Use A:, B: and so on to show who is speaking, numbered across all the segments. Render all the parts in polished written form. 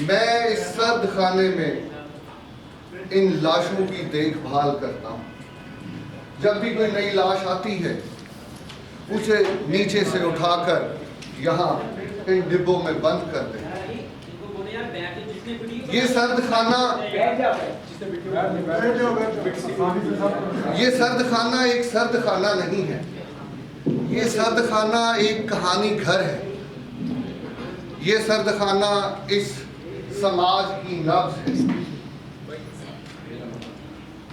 A: मैं इस सर्द खाने में इन लाशों की देखभाल करता हूँ। जब भी कोई नई लाश आती है उसे नीचे से उठाकर यहाँ इन डिब्बों में बंद कर दें। ये सर्द खाना एक सर्द खाना नहीं है, ये सर्द खाना एक कहानी घर है। ये सर्द खाना इस समाज की नब्ज है।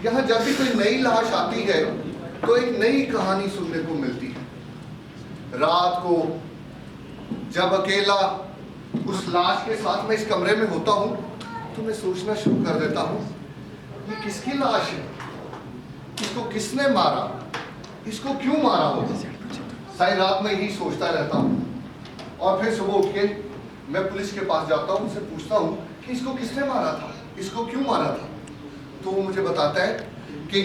A: यहाँ जब भी कोई नई लाश आती है तो एक नई कहानी सुनने को मिलती है। रात को जब अकेला उस लाश के साथ मैं इस कमरे में होता हूँ तो मैं सोचना शुरू कर देता हूँ, ये किसकी लाश है, इसको किसने मारा, इसको क्यों मारा होगा। सारी रात में यही सोचता रहता हूँ और फिर सुबह उठ के मैं पुलिस के पास जाता हूँ, उनसे पूछता हूँ कि इसको किसने मारा था, इसको क्यों मारा था। तो वो मुझे बताता है कि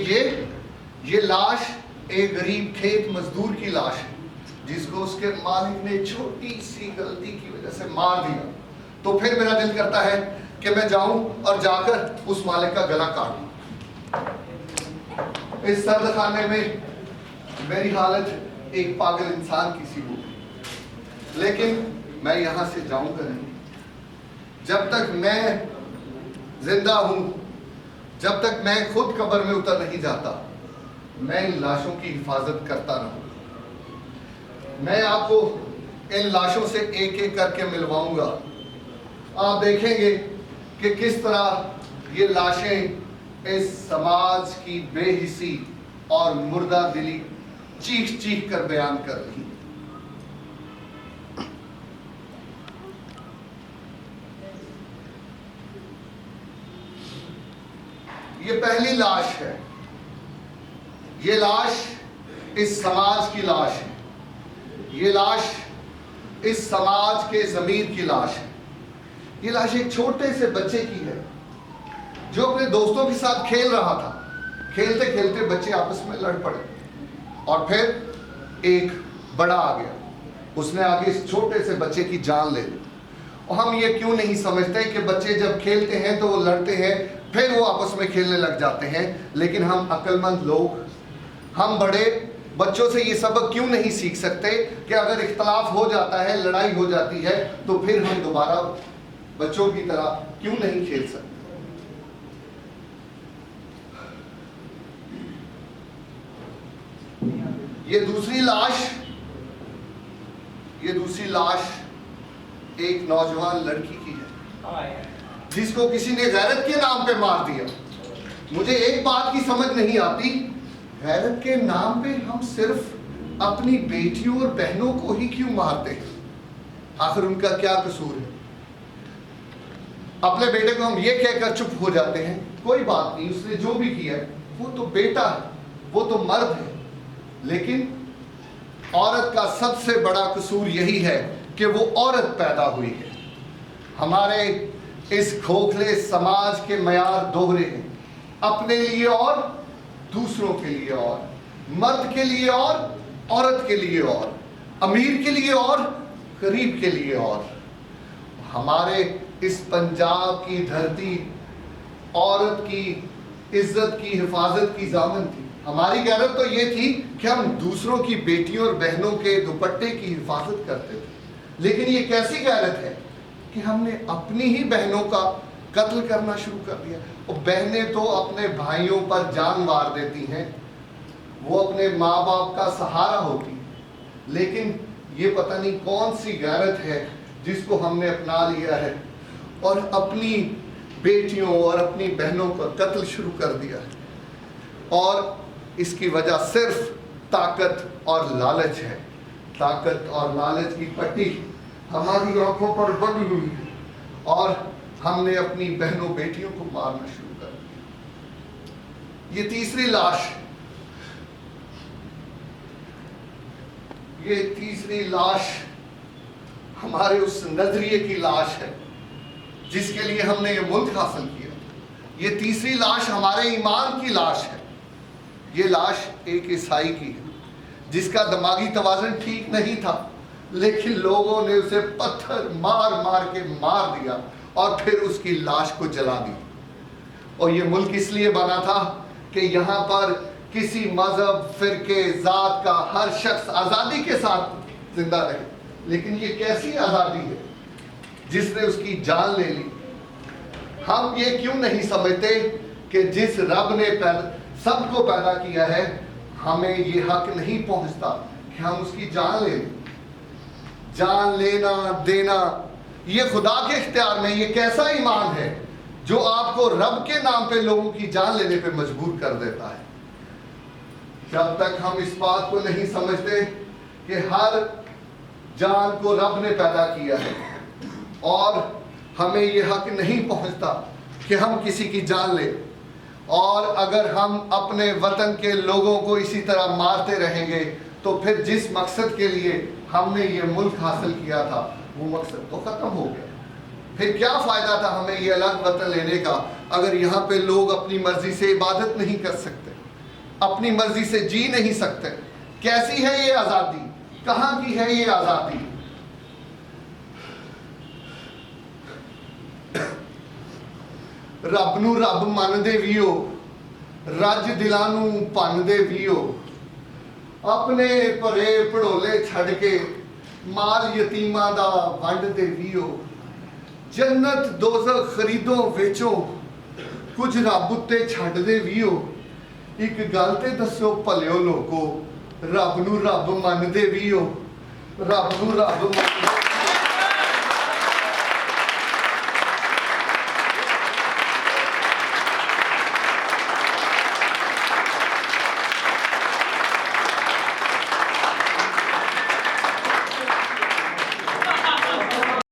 A: ये लाश एक गरीब खेत मजदूर की लाश है जिसको उसके मालिक ने छोटी सी गलती की वजह से मार दिया। तो फिर मेरा दिल करता है कि मैं जाऊं और जाकर उस मालिक का गला काट दूं। इस सर्द खाने में मेरी हालत एक पागल इंसान की सी होगी, लेकिन मैं यहां से जाऊंगा नहीं। जब तक मैं जिंदा हूं, जब तक मैं खुद कब्र में उतर नहीं जाता, मैं इन लाशों की हिफाजत करता रहूंगा। मैं आपको इन लाशों से एक एक करके मिलवाऊंगा। आप देखेंगे कि किस तरह ये लाशें इस समाज की बेहिसी और मुर्दा दिली चीख चीख कर बयान कर रही। ये पहली लाश है। ये लाश इस समाज की लाश है। ये लाश इस समाज के ज़मीर की लाश है। ये लाश एक छोटे से बच्चे की है जो अपने दोस्तों के साथ खेल रहा था। खेलते खेलते बच्चे आपस में लड़ पड़े और फिर एक बड़ा आ गया, उसने आगे इस छोटे से बच्चे की जान ले ली। और हम ये क्यों नहीं समझते कि बच्चे जब खेलते हैं तो वो लड़ते हैं, फिर वो आपस में खेलने लग जाते हैं। लेकिन हम अक्लमंद लोग, हम बड़े बच्चों से ये सबक क्यों नहीं सीख सकते कि अगर इख्तलाफ हो जाता है, लड़ाई हो जाती है, तो फिर हम दोबारा बच्चों की तरह क्यों नहीं खेल सकते। ये दूसरी लाश एक नौजवान लड़की की है जिसको किसी ने गैरत के नाम पे मार दिया। मुझे एक बात की समझ नहीं आती, गैरत के नाम पे हम सिर्फ अपनी बेटियों और बहनों को ही क्यों मारते हैं? आखिर उनका क्या कसूर है? अपने बेटे को हम ये कहकर चुप हो जाते हैं, कोई बात नहीं, उसने जो भी किया है वो तो बेटा है, वो तो मर्द है। लेकिन औरत का सबसे बड़ा कसूर यही है कि वो औरत पैदा हुई है। हमारे इस खोखले समाज के मयार दोहरे हैं, अपने लिए और दूसरों के लिए और, मर्द के लिए और औरत के लिए और, अमीर के लिए और गरीब के लिए और। हमारे इस पंजाब की धरती औरत की इज्जत की हिफाजत की जामन थी। हमारी गैरत तो ये थी कि हम दूसरों की बेटियों और बहनों के दुपट्टे की हिफाजत करते थे। लेकिन ये कैसी गैरत है कि हमने अपनी ही बहनों का कत्ल करना शुरू कर दिया। और बहनें तो अपने भाइयों पर जान मार देती हैं, वो अपने माँ बाप का सहारा होती, लेकिन ये पता नहीं कौन सी गैरत है जिसको हमने अपना लिया है और अपनी बेटियों और अपनी बहनों का कत्ल शुरू कर दिया है। और इसकी वजह सिर्फ ताकत और लालच है। ताकत और लालच की पट्टी हमारी आंखों पर बंधी हुई है और हमने अपनी बहनों बेटियों को मारना शुरू कर दिया। ये तीसरी लाश हमारे उस नजरिए की लाश है जिसके लिए हमने ये मुल्क हासिल किया। ये तीसरी लाश हमारे ईमान की लाश है। ये लाश एक ईसाई की है जिसका दिमागी तवाज़ुन ठीक नहीं था, लेकिन लोगों ने उसे पत्थर मार मार के मार दिया और फिर उसकी लाश को जला दी। और ये मुल्क इसलिए बना था कि यहाँ पर किसी मजहब, फिरके, जात का हर शख्स आज़ादी के साथ जिंदा रहे। लेकिन ये कैसी आज़ादी है जिसने उसकी जान ले ली? हम ये क्यों नहीं समझते कि जिस रब ने सबको पैदा किया है, हमें ये हक नहीं पहुंचता कि हम उसकी जान ले लें। जान लेना देना ये खुदा के इख्तियार में। ये कैसा ईमान है जो आपको रब के नाम पे लोगों की जान लेने पे मजबूर कर देता है? जब तक हम इस बात को नहीं समझते कि हर जान को रब ने पैदा किया है और हमें ये हक नहीं पहुंचता कि हम किसी की जान लें, और अगर हम अपने वतन के लोगों को इसी तरह मारते रहेंगे तो फिर जिस मकसद के लिए हमने ये मुल्क हासिल किया था वो मकसद तो ख़त्म हो गया। फिर क्या फ़ायदा था हमें ये अलग वतन लेने का अगर यहाँ पे लोग अपनी मर्ज़ी से इबादत नहीं कर सकते, अपनी मर्ज़ी से जी नहीं सकते? कैसी है ये आज़ादी? कहाँ की है ये आज़ादी? रब नू रब मनदे वीओ, रज दिलां नू भनदे वीओ, अपने भरे भड़ोले छड़ के माल यतीमां दा वंडदे वीओ, जन्नत दोज़ख खरीदो वेचो, कुछ रब उत्ते छड्डदे वीओ। एक गल ते दस्सो भलिओ लोको, रब नू रब मनदे वीओ, रब नू रब मनदे